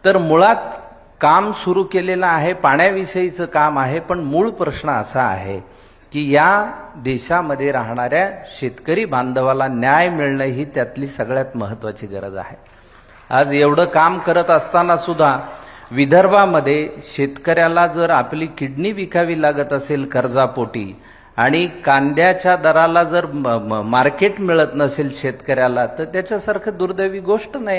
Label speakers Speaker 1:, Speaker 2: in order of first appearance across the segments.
Speaker 1: तर मुळात काम सुरू केलेलं आहे, पाण्याविषयीचं काम आहे, पण मूळ प्रश्न असा आहे की या देशामध्ये राहणाऱ्या शेतकरी बांधवाला न्याय मिळणं ही त्यातली सगळ्यात महत्त्वाची गरज आहे। आज एवढं काम करत असताना सुद्धा विदर्भामध्ये शेतकऱ्याला जर आपली किडनी विकावी लागत असेल कर्जापोटी आणि कांद्याच्या दराला जर मार्केट मिळत नसेल शेतकऱ्याला, तर त्याच्यासारखं दुर्दैवी गोष्ट नाही।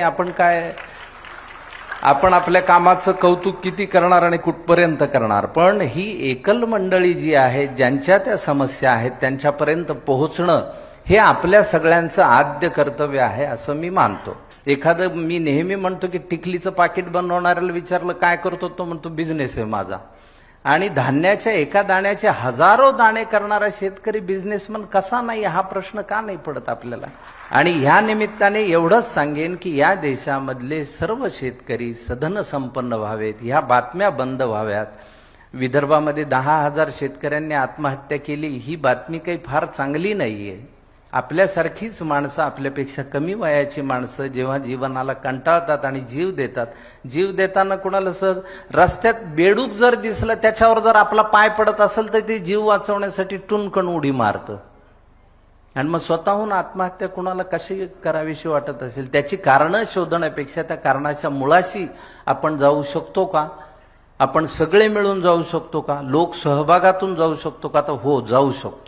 Speaker 1: आपण आपल्या कामाचं कौतुक किती करणार आणि कुठपर्यंत करणार, पण ही एकल मंडळी जी आहे, ज्यांच्या त्या समस्या आहेत त्यांच्यापर्यंत पोहोचणं हे आपल्या सगळ्यांचं आद्य कर्तव्य आहे असं मी मानतो। मी नेहमी म्हणतो की टिकलीचं पाकिट बनवणाऱ्याला विचारलं काय करतो, तो म्हणतो बिझनेस आहे माझा। आणि धान्याच्या एका दाण्याचे हजारो दाणे करणारा शेतकरी बिझनेसमन कसा नाही, हा प्रश्न का नाही पडत आपल्याला। आणि ह्या निमित्ताने एवढंच सांगेन की या देशामधले सर्व शेतकरी सधन संपन्न व्हावेत, ह्या बातम्या बंद व्हाव्यात। विदर्भामध्ये 10,000 शेतकऱ्यांनी आत्महत्या केली, ही बातमी काही फार चांगली नाहीये। आपल्यासारखीच माणसं, आपल्यापेक्षा कमी वयाची माणसं जेव्हा जीवनाला कंटाळतात आणि जीव देतात, जीव देताना कुणाला सहज रस्त्यात बेडूक जर दिसलं, त्याच्यावर जर आपला पाय पडत असेल तर ते जीव वाचवण्यासाठी टुनकन उडी मारतं। आणि मग स्वतःहून आत्महत्या कुणाला कशी करावीशी वाटत असेल, त्याची कारणं शोधण्यापेक्षा त्या कारणाच्या मुळाशी आपण जाऊ शकतो का? आपण सगळे मिळून जाऊ शकतो का? लोक सहभागातून जाऊ शकतो का? तर हो, जाऊ शकतो।